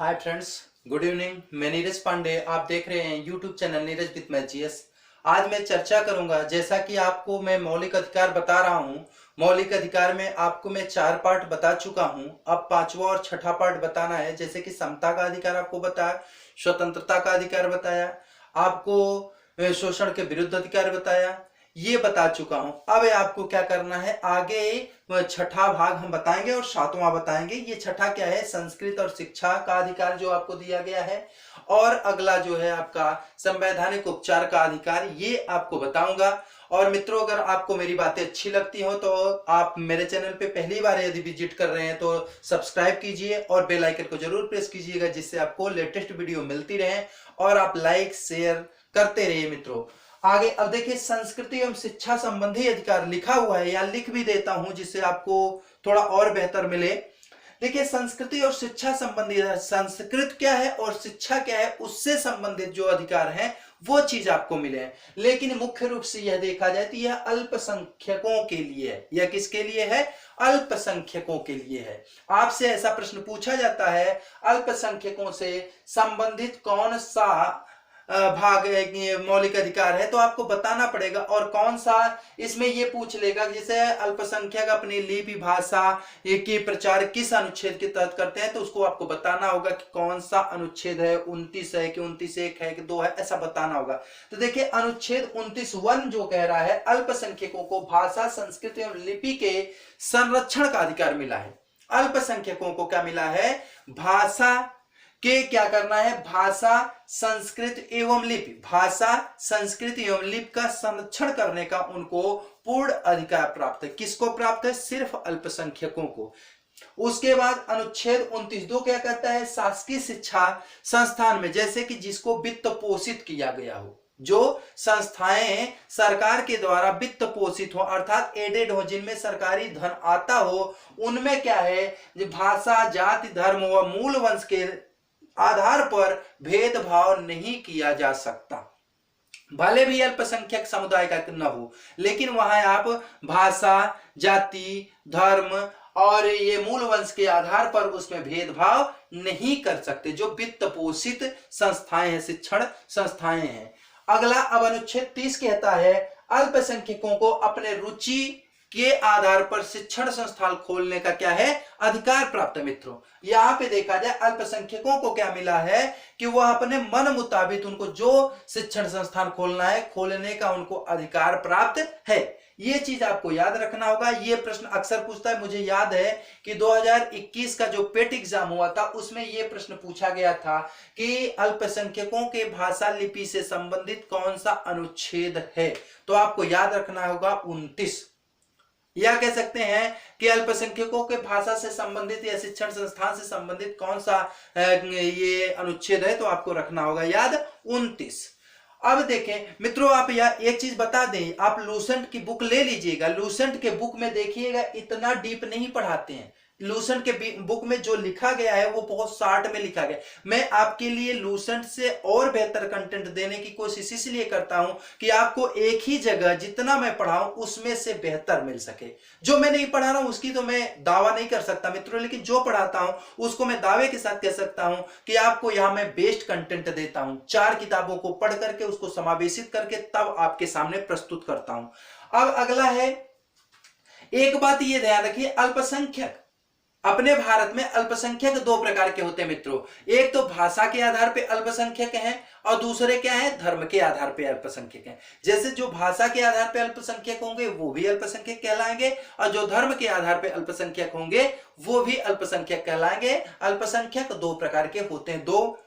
Hi friends, good evening. मैं नीरज पांडे, आप देख रहे हैं YouTube channel Neeraj with math GS. आज मैं चर्चा करूंगा, जैसा कि आपको मैं मौलिक अधिकार बता रहा हूं। मौलिक अधिकार में आपको मैं 4 पार्ट बता चुका हूं। अब पांचवा और छठा पार्ट बताना है। जैसे कि समता का अधिकार आपको बताया, स्वतंत्रता का अधिकार बताया, आपको शोषण के विरुद्ध अधिकार बताया, ये बता चुका हूं। अब आपको क्या करना है, आगे छठा भाग हम बताएंगे और सातवां बताएंगे। ये छठा क्या है, संस्कृत और शिक्षा का अधिकार जो आपको दिया गया है। और अगला जो है आपका संवैधानिक उपचार का अधिकार, ये आपको बताऊंगा। और मित्रों, अगर आपको मेरी बातें अच्छी लगती हो तो आप मेरे चैनल पे पहली बार यदि विजिट कर रहे हैं तो सब्सक्राइब कीजिए और बेल आइकन को जरूर प्रेस कीजिएगा, जिससे आपको लेटेस्ट वीडियो मिलती रहे। और आप लाइक शेयर करते रहिए मित्रों। आगे अब देखिए, संस्कृति एवं शिक्षा संबंधी अधिकार लिखा हुआ है, या लिख भी देता हूं जिससे आपको थोड़ा और बेहतर मिले। देखिए, संस्कृति और शिक्षा संबंधी, संस्कृत क्या है और शिक्षा क्या है, उससे संबंधित जो अधिकार है वो चीज आपको मिले। लेकिन मुख्य रूप से यह देखा जाए तो यह अल्पसंख्यकों के लिए है। यह किसके लिए है? अल्पसंख्यकों के लिए है। आपसे ऐसा प्रश्न पूछा जाता है, अल्पसंख्यकों से संबंधित कौन सा भाग मौलिक अधिकार है, तो आपको बताना पड़ेगा। और कौन सा इसमें ये पूछ लेगा, जैसे अल्पसंख्यक अपनी लिपि भाषा के प्रचार किस अनुच्छेद के तहत करते हैं, तो उसको आपको बताना होगा कि कौन सा अनुच्छेद है, 29 है कि 29(1) है कि 2 है, ऐसा बताना होगा। तो देखिए, अनुच्छेद 29(1) जो कह रहा है, अल्पसंख्यकों को भाषा, संस्कृति एवं लिपि के संरक्षण का अधिकार मिला है। अल्पसंख्यकों को क्या मिला है? भाषा के क्या करना है? भाषा, संस्कृत एवं लिपि, भाषा, संस्कृति एवं लिपि का संरक्षण करने का उनको पूर्ण अधिकार प्राप्त है। किसको प्राप्त है? सिर्फ अल्पसंख्यकों को। उसके बाद अनुच्छेद 29(2) क्या कहता है? शासकीय शिक्षा संस्थान में, जैसे कि जिसको वित्त पोषित किया गया हो, जो संस्थाएं सरकार के द्वारा वित्त पोषित हो, अर्थात एडेड हो, जिनमें सरकारी धन आता हो, उनमें क्या है, भाषा, जाति, धर्म व मूल वंश के आधार पर भेदभाव नहीं किया जा सकता। भले भी अल्पसंख्यक समुदाय का न हो, लेकिन वहां आप भाषा, जाति, धर्म और ये मूल वंश के आधार पर उसमें भेदभाव नहीं कर सकते, जो वित्त पोषित संस्थाएं हैं, शिक्षण संस्थाएं हैं। अगला, अब अनुच्छेद 30 कहता है, अल्पसंख्यकों को अपने रुचि के आधार पर शिक्षण संस्थान खोलने का क्या है? अधिकार प्राप्त है। मित्रों, यहां पे देखा जाए, अल्पसंख्यकों को क्या मिला है कि वह अपने मन मुताबिक उनको जो शिक्षण संस्थान खोलना है, खोलने का उनको अधिकार प्राप्त है। ये चीज आपको याद रखना होगा। ये प्रश्न अक्सर पूछता है। मुझे याद है कि 2021 का जो पेट एग्जाम हुआ था, उसमें यह प्रश्न पूछा गया था कि अल्पसंख्यकों के भाषा लिपि से संबंधित कौन सा अनुच्छेद है, तो आपको याद रखना होगा 29। या कह सकते हैं कि अल्पसंख्यकों के भाषा से संबंधित या शिक्षण संस्थान से संबंधित कौन सा ये अनुच्छेद है, तो आपको रखना होगा याद 29। अब देखें मित्रों, आप यार एक चीज बता दें, आप लूसेंट की बुक ले लीजिएगा। लूसेंट के बुक में देखिएगा, इतना डीप नहीं पढ़ाते हैं। लूसेंट के बुक में जो लिखा गया है वो बहुत शॉर्ट में लिखा गया। मैं आपके लिए लूसेंट से और बेहतर कंटेंट देने की कोशिश इसलिए करता हूं कि आपको एक ही जगह जितना मैं पढ़ाऊं उसमें से बेहतर मिल सके। जो मैं नहीं पढ़ा रहा हूं उसकी तो मैं दावा नहीं कर सकता मित्रों, लेकिन जो पढ़ाता हूं उसको मैं दावे के साथ कह सकता हूं कि आपको यहां मैं बेस्ट कंटेंट देता हूं। 4 किताबों को पढ़ करके उसको समावेशित करके तब आपके सामने प्रस्तुत करता हूं। अब अगला है, एक बात ये ध्यान रखिए, अल्पसंख्यक, अपने भारत में अल्पसंख्यक 2 प्रकार के होते हैं मित्रों। एक तो भाषा के आधार पे अल्पसंख्यक हैं, और दूसरे क्या है? धर्म के आधार पे अल्पसंख्यक हैं। जैसे जो भाषा के आधार पे अल्पसंख्यक होंगे वो भी अल्पसंख्यक कहलाएंगे, और जो धर्म के आधार पे अल्पसंख्यक होंगे वो भी अल्पसंख्यक कहलाएंगे। अल्पसंख्यक 2 प्रकार के होते हैं, 2।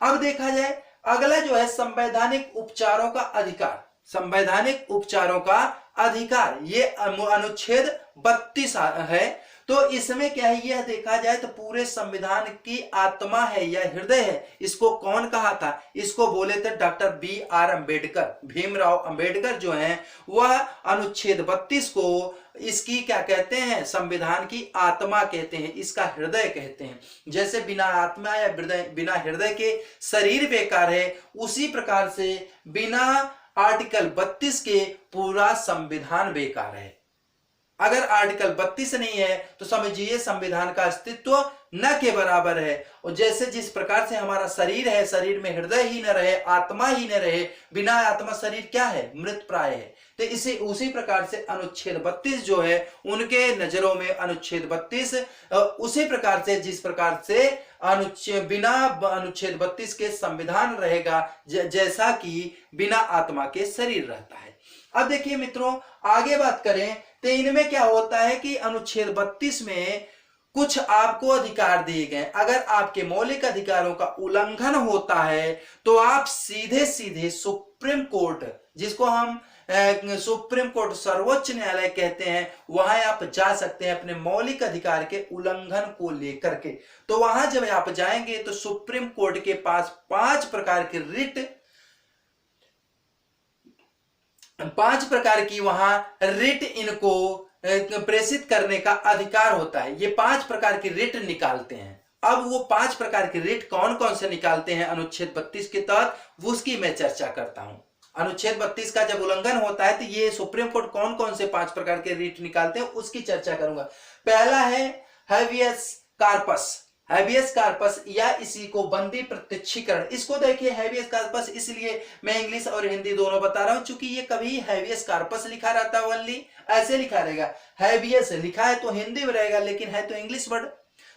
अब देखा जाए, अगला जो है संवैधानिक उपचारों का अधिकार। संवैधानिक उपचारों का अधिकार, ये अनुच्छेद 32 है। तो इसमें क्या है, यह देखा जाए तो पूरे संविधान की आत्मा है या हृदय है। इसको कौन कहा था? इसको बोले थे डॉक्टर BR अम्बेडकर, भीमराव अंबेडकर जो हैं, वह अनुच्छेद 32 को इसकी क्या कहते हैं? संविधान की आत्मा कहते हैं, इसका हृदय कहते हैं। जैसे बिना आत्मा या बिना हृदय के शरीर बेकार है, उसी प्रकार से बिना आर्टिकल 32 के पूरा संविधान बेकार है। अगर आर्टिकल 32 नहीं है तो समझिए संविधान का अस्तित्व न के बराबर है। और जैसे जिस प्रकार से हमारा शरीर है, शरीर में हृदय ही न रहे, आत्मा ही न रहे, बिना आत्मा शरीर क्या है, मृत प्राय है। तो इसे उसी प्रकार से अनुच्छेद 32 जो है उनके नजरों में अनुच्छेद 32 उसी प्रकार से जिस प्रकार से बिना अनुच्छेद 32 के संविधान रहेगा, जैसा कि बिना आत्मा के शरीर रहता है। अब देखिए मित्रों, आगे बात करें तो इनमें क्या होता है कि अनुच्छेद 32 में कुछ आपको अधिकार दिए गए। अगर आपके मौलिक अधिकारों का उल्लंघन होता है तो आप सीधे सीधे सुप्रीम कोर्ट, जिसको हम सुप्रीम कोर्ट सर्वोच्च न्यायालय कहते हैं, वहां आप जा सकते हैं अपने मौलिक अधिकार के उल्लंघन को लेकर के। तो वहां जब आप जाएंगे तो सुप्रीम कोर्ट के पास 5 प्रकार के रिट, 5 प्रकार की वहां रिट इनको प्रेषित करने का अधिकार होता है। ये 5 प्रकार की रिट निकालते हैं। अब वो 5 प्रकार की रिट कौन कौन से निकालते हैं अनुच्छेद 32 के तहत, उसकी मैं चर्चा करता हूं। अनुच्छेद 32 का जब उल्लंघन होता है तो ये सुप्रीम कोर्ट कौन कौन से 5 प्रकार के रिट निकालते हैं उसकी चर्चा करूंगा। पहला है हैबियस कार्पस। हैबियस कार्पस या इसी को बंदी प्रत्यक्षीकरण। इसको देखिए, हैबियस कार्पस इसलिए मैं इंग्लिश और हिंदी दोनों बता रहा हूं क्योंकि ये कभी हैबियस कार्पस लिखा रहता है ओनली, ऐसे लिखा रहेगा। हैबियस लिखा है तो हिंदी में रहेगा लेकिन है तो इंग्लिश वर्ड।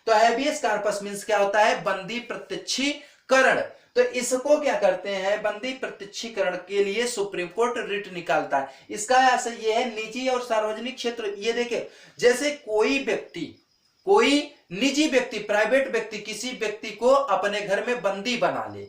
तो हैबियस कार्पस मींस क्या होता है, बंदी प्रत्यक्षीकरण। तो इसको क्या करते हैं, बंदी प्रत्यक्षीकरण के लिए सुप्रीम कोर्ट रिट निकालता है। इसका असर यह है निजी और सार्वजनिक क्षेत्र। ये देखे, जैसे कोई निजी व्यक्ति, प्राइवेट व्यक्ति किसी व्यक्ति को अपने घर में बंदी बना ले,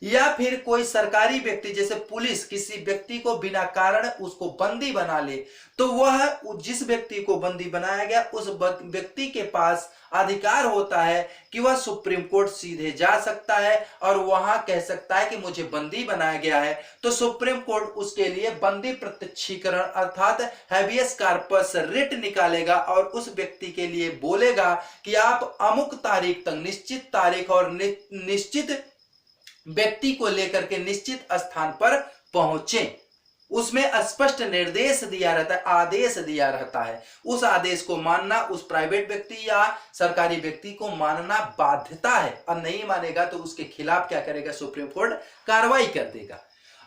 या फिर कोई सरकारी व्यक्ति जैसे पुलिस किसी व्यक्ति को बिना कारण उसको बंदी बना ले, तो वह जिस व्यक्ति को बंदी बनाया गया उस व्यक्ति के पास अधिकार होता है कि वह सुप्रीम कोर्ट सीधे जा सकता है और वहां कह सकता है कि मुझे बंदी बनाया गया है। तो सुप्रीम कोर्ट उसके लिए बंदी प्रत्यक्षीकरण अर्थात हैबियस कार्पस रिट निकालेगा और उस व्यक्ति के लिए बोलेगा कि आप अमुक तारीख तक, निश्चित तारीख और निश्चित व्यक्ति को लेकर के निश्चित स्थान पर पहुंचे। उसमें स्पष्ट निर्देश दिया रहता है, आदेश दिया रहता है। उस आदेश को मानना उस प्राइवेट व्यक्ति या सरकारी व्यक्ति को मानना बाध्यता है, और नहीं मानेगा तो उसके खिलाफ क्या करेगा, सुप्रीम कोर्ट कार्रवाई कर देगा।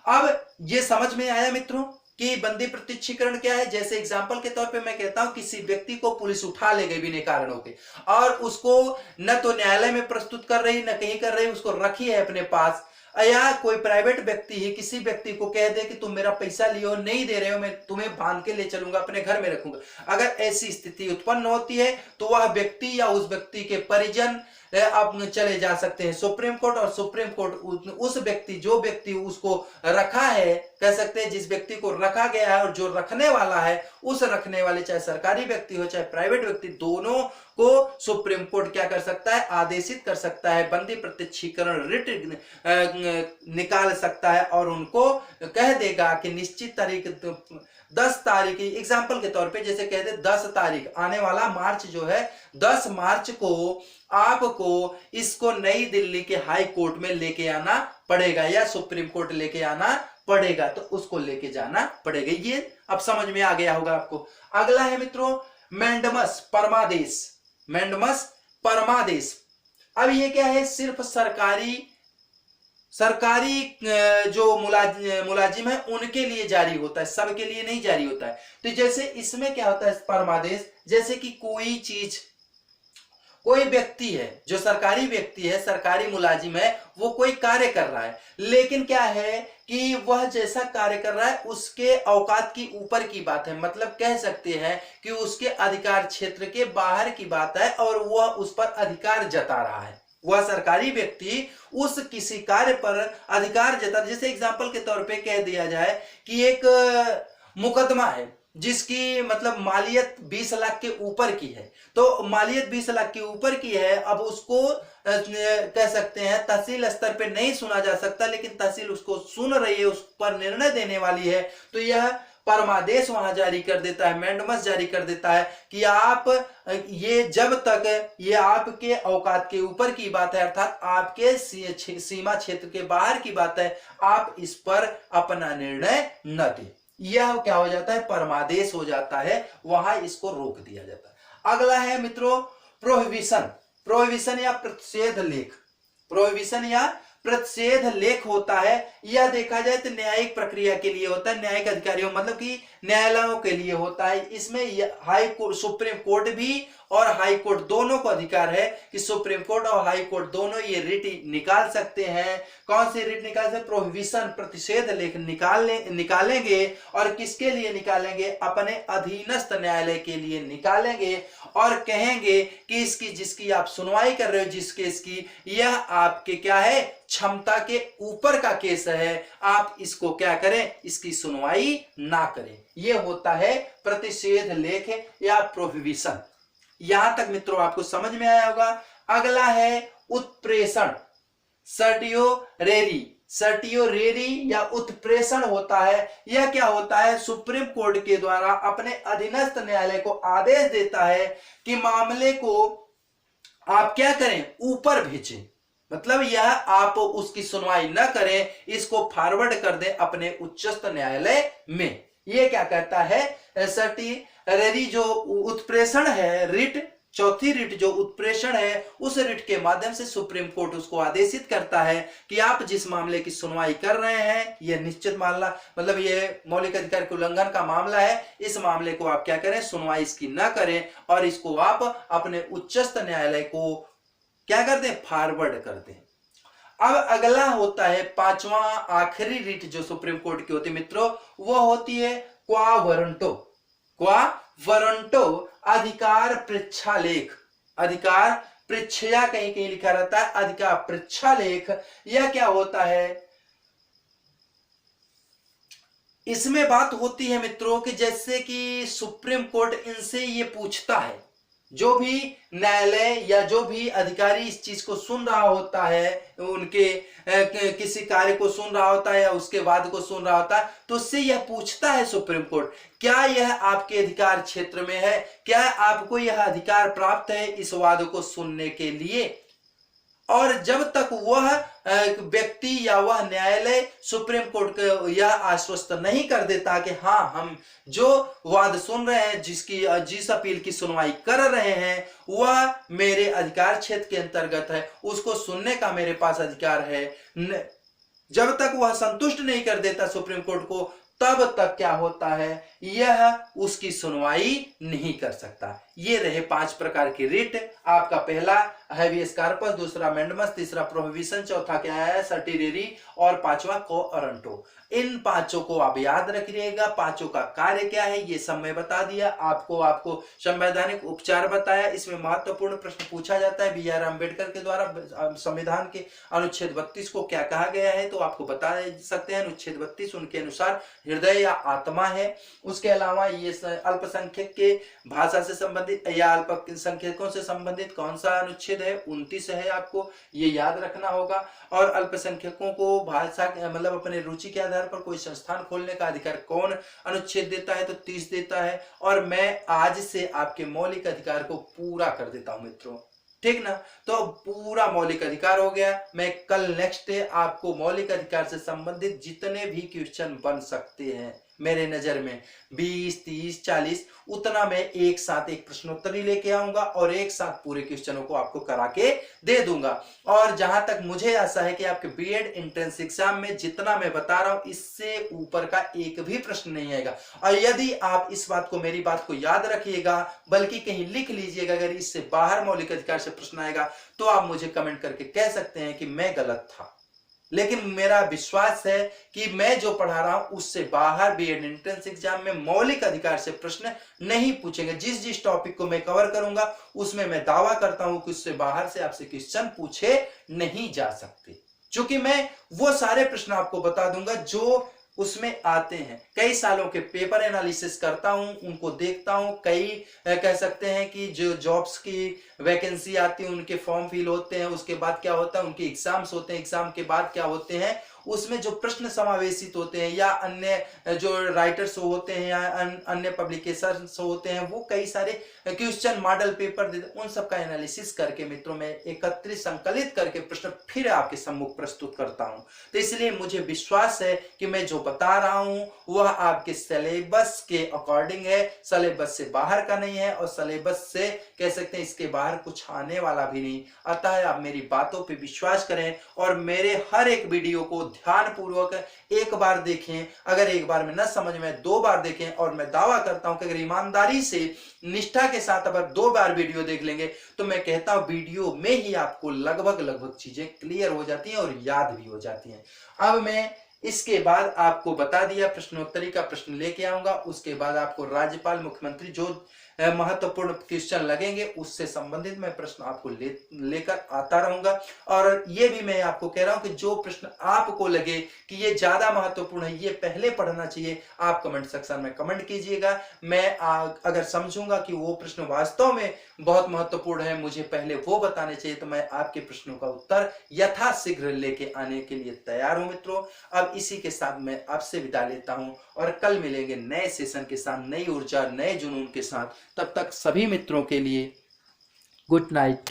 अब ये समझ में आया मित्रों कि बंदी प्रत्यक्षीकरण क्या है। जैसे एग्जांपल के तौर पे मैं कहता हूं किसी व्यक्ति को पुलिस उठा ले गई बिना कारणों के, और उसको न तो न्यायालय में प्रस्तुत कर रही न कहीं कर रही, उसको रखी है अपने पास, या कोई प्राइवेट व्यक्ति ही किसी व्यक्ति को कह दे कि तुम मेरा पैसा लियो, नहीं दे रहे हो, मैं तुम्हें बांध के ले चलूंगा, अपने घर में रखूंगा। अगर ऐसी स्थिति उत्पन्न होती है तो वह व्यक्ति या उस व्यक्ति के परिजन अब चले जा सकते हैं सुप्रीम कोर्ट, और सुप्रीम कोर्ट उस व्यक्ति, जो व्यक्ति उसको रखा है, कह सकते हैं जिस व्यक्ति को रखा गया है और जो रखने वाला है, उस रखने वाले चाहे सरकारी व्यक्ति हो चाहे प्राइवेट व्यक्ति, दोनों को सुप्रीम कोर्ट क्या कर सकता है, आदेशित कर सकता है, बंदी प्रत्यक्षीकरण रिट निकाल सकता है और उनको कह देगा कि निश्चित तारीख 10 तारीख, एग्जाम्पल के तौर पे जैसे कहते 10 तारीख आने वाला मार्च जो है, 10 मार्च को आपको इसको नई दिल्ली के हाई कोर्ट में लेके आना पड़ेगा या सुप्रीम कोर्ट लेके आना पड़ेगा, तो उसको लेके जाना पड़ेगा। ये अब समझ में आ गया होगा आपको। अगला है मित्रों मैंडमस परमादेश। मैंडमस परमादेश, अब ये क्या है, सिर्फ सरकारी जो मुलाजिम है उनके लिए जारी होता है, सबके लिए नहीं जारी होता है। तो जैसे इसमें क्या होता है परमादेश, जैसे कि कोई व्यक्ति है जो सरकारी व्यक्ति है, सरकारी मुलाजिम है, वो कोई कार्य कर रहा है, लेकिन क्या है कि वह जैसा कार्य कर रहा है उसके औकात की ऊपर की बात है, मतलब कह सकते हैं कि उसके अधिकार क्षेत्र के बाहर की बात है और वह उस पर अधिकार जता रहा है। वह सरकारी व्यक्ति उस किसी कार्य पर अधिकार जता, जैसे एग्जाम्पल के तौर पे कह दिया जाए कि एक मुकदमा है जिसकी मतलब मालियत 20 लाख के ऊपर की है, तो मालियत 20 लाख के ऊपर की है, अब उसको कह सकते हैं तहसील स्तर पे नहीं सुना जा सकता, लेकिन तहसील उसको सुन रही है, उस पर निर्णय देने वाली है, तो यह परमादेश वहां जारी कर देता है, मैंडमस जारी कर देता है कि आप ये जब तक ये आपके औकात के ऊपर की बात है, अर्थात आपके सीमा क्षेत्र के बाहर की बात है, आप इस पर अपना निर्णय न दें। यह क्या हो जाता है, परमादेश हो जाता है, वहां इसको रोक दिया जाता है। अगला है मित्रों प्रोहिबिशन। प्रोहिबिशन या प्रतिषेध लेख। प्रोहिबिशन या प्रतिषेध लेख होता है, यह देखा जाए तो न्यायिक प्रक्रिया के लिए होता है, न्यायिक अधिकारियों मतलब कि न्यायालयों के लिए होता है। इसमें हाई कोर्ट, सुप्रीम कोर्ट भी और हाई कोर्ट दोनों को अधिकार है कि सुप्रीम कोर्ट और हाई कोर्ट दोनों ये रिट निकाल सकते हैं। कौन सी रिट निकाल सकते, प्रोहिबिशन प्रतिषेध लेख निकालेंगे। और किसके लिए निकालेंगे, अपने अधीनस्थ न्यायालय के लिए निकालेंगे और कहेंगे कि इसकी जिसकी आप सुनवाई कर रहे हो, जिस केस की, यह आपके क्या है, क्षमता के ऊपर का केस है, आप इसको क्या करें, इसकी सुनवाई ना करें। यह होता है प्रतिषेध लेख या प्रोहिबिशन। यहां तक मित्रों आपको समझ में आया होगा। अगला है उत्प्रेषण, सर्टियोरेरी। सर्टियोरेरी या उत्प्रेषण होता है, यह क्या होता है, सुप्रीम कोर्ट के द्वारा अपने अधीनस्थ न्यायालय को आदेश देता है कि मामले को आप क्या करें, ऊपर भेजें। मतलब यह आप उसकी सुनवाई न करें, इसको फॉरवर्ड कर दें अपने उच्चस्थ न्यायालय में। यह क्या कहता है, सर्टियोरेरी जो उत्प्रेषण है, रिट, चौथी रिट जो उत्प्रेषण है, उस रिट के माध्यम से सुप्रीम कोर्ट उसको आदेशित करता है कि आप जिस मामले की सुनवाई कर रहे हैं, यह निश्चित मामला, मतलब यह मौलिक अधिकार के उल्लंघन का मामला है, इस मामले को आप क्या करें, सुनवाई इसकी न करें और इसको आप अपने उच्चस्थ न्यायालय को क्या कर दें, फॉरवर्ड कर दें। अब अगला होता है पांचवा आखिरी रिट जो सुप्रीम कोर्ट की होती है मित्रों, वो होती है क्वा वारंटो। क्वा वारंटो अधिकार पृच्छा लेख। अधिकार पृच्छया कहीं कहीं लिखा रहता है, अधिकार पृच्छा लेख। यह क्या होता है, इसमें बात होती है मित्रों कि जैसे कि सुप्रीम कोर्ट इनसे ये पूछता है, जो भी न्यायालय या जो भी अधिकारी इस चीज को सुन रहा होता है, उनके किसी कार्य को सुन रहा होता है या उसके वाद को सुन रहा होता है, तो उससे यह पूछता है सुप्रीम कोर्ट, क्या यह आपके अधिकार क्षेत्र में है, क्या आपको यह अधिकार प्राप्त है इस वाद को सुनने के लिए। और जब तक वह व्यक्ति या वह न्यायालय सुप्रीम कोर्ट को यह आश्वस्त नहीं कर देता कि हाँ, हम जो वाद सुन रहे हैं, जिस अपील की सुनवाई कर रहे हैं, वह मेरे अधिकार क्षेत्र के अंतर्गत है, उसको सुनने का मेरे पास अधिकार है, जब तक वह संतुष्ट नहीं कर देता सुप्रीम कोर्ट को, तब तक क्या होता है, यह उसकी सुनवाई नहीं कर सकता। ये रहे 5 प्रकार की रिट। आपका पहला हैवियस कार्पस, दूसरा मेंडमस, तीसरा प्रोहिबिशन, चौथा क्या है, सर्टियोरेरी और पांचवा क्वा वारंटो। इन पांचों को आप याद रखिएगा। पांचों का कार्य क्या है ये सब मैं बता दिया आपको संवैधानिक उपचार बताया। इसमें महत्वपूर्ण प्रश्न पूछा जाता है बी आर अम्बेडकर के द्वारा संविधान के अनुच्छेद 32 को क्या कहा गया है, तो आपको बता सकते हैं अनुच्छेद 32 उनके अनुसार हृदय या आत्मा है। उसके अलावा ये अल्पसंख्यक के भाषा से संबंधित या अल्पसंख्यकों से संबंधित कौन सा अनुच्छेद है, 29 है, आपको ये याद रखना होगा। और अल्पसंख्यकों को भाषा मतलब अपने रुचि के आधार पर कोई संस्थान खोलने का अधिकार कौन अनुच्छेद देता है, तो 30 देता है। और मैं आज से आपके मौलिक अधिकार को पूरा कर देता हूं मित्रों, ठीक ना। तो पूरा मौलिक अधिकार हो गया। मैं कल नेक्स्ट डे आपको मौलिक अधिकार से संबंधित जितने भी क्वेश्चन बन सकते हैं मेरे नजर में 20, 30, 40, उतना मैं एक साथ एक प्रश्नोत्तरी लेके आऊंगा और एक साथ पूरे क्वेश्चनों को आपको करा के दे दूंगा। और जहां तक मुझे आशा है कि आपके बीएड एंट्रेंस एग्जाम में जितना मैं बता रहा हूं, इससे ऊपर का एक भी प्रश्न नहीं आएगा। और यदि आप इस बात को, मेरी बात को याद रखिएगा, बल्कि कहीं लिख लीजिएगा, अगर इससे बाहर मौलिक अधिकार से प्रश्न आएगा तो आप मुझे कमेंट करके कह सकते हैं कि मैं गलत था। लेकिन मेरा विश्वास है कि मैं जो पढ़ा रहा हूं उससे बाहर बीएड एंट्रेंस एग्जाम में मौलिक अधिकार से प्रश्न नहीं पूछेंगे। जिस जिस टॉपिक को मैं कवर करूंगा उसमें मैं दावा करता हूं कि उससे बाहर से आपसे क्वेश्चन पूछे नहीं जा सकते, क्योंकि मैं वो सारे प्रश्न आपको बता दूंगा जो उसमें आते हैं। कई सालों के पेपर एनालिसिस करता हूं, उनको देखता हूं। कई कह सकते हैं कि जो जॉब्स की वैकेंसी आती है उनके फॉर्म फिल होते हैं, उसके बाद क्या होता है, उनके एग्जाम्स होते हैं, एग्जाम के बाद क्या होते हैं, उसमें जो प्रश्न समावेशित होते हैं या अन्य जो राइटर्स होते हैं या अन्य पब्लिकेशंस होते हैं, वो कई सारे क्वेश्चन मॉडल पेपर देते, उन सब का एनालिसिस करके मित्रों मैं एकत्रित संकलित करके प्रश्न फिर आपके सम्मुख प्रस्तुत करता हूं। तो इसलिए मुझे विश्वास है कि मैं जो बता रहा हूं वह आपके सिलेबस के अकॉर्डिंग है, सिलेबस से बाहर का नहीं है और सिलेबस से कह सकते हैं इसके बाहर कुछ आने वाला भी नहीं। अतः आप मेरी बातों पे विश्वास करें और मेरे हर एक वीडियो को ध्यान पूर्वक एक बार देखें। अगर एक बार में न समझ में 2 बार देखें, और मैं दावा करता हूं कि अगर ईमानदारी से निष्ठा के साथ अगर 2 बार वीडियो देख लेंगे तो मैं कहता हूं वीडियो में ही आपको लगभग चीजें क्लियर हो जाती हैं और याद भी हो जाती हैं। अब मैं इसके बाद आपको बता दिया प्रश्नोत्तरी का प्रश्न लेके आऊंगा, उसके बाद आपको राज्यपाल मुख्यमंत्री जो महत्वपूर्ण क्वेश्चन लगेंगे उससे संबंधित मैं प्रश्न आपको लेकर आता रहूंगा। और ये भी मैं आपको कह रहा हूं कि जो प्रश्न आपको लगे कि ये ज्यादा महत्वपूर्ण है, ये पहले पढ़ना चाहिए, आप कमेंट सेक्शन में कमेंट कीजिएगा। मैं अगर समझूंगा कि वो प्रश्न वास्तव में बहुत महत्वपूर्ण है, मुझे पहले वो बताने चाहिए, तो मैं आपके प्रश्नों का उत्तर यथाशीघ्र लेके आने के लिए तैयार हूं मित्रों। अब इसी के साथ मैं आपसे विदा लेता हूं और कल मिलेंगे नए सेशन के साथ, नई ऊर्जा, नए जुनून के साथ। तब तक सभी मित्रों के लिए गुड नाइट।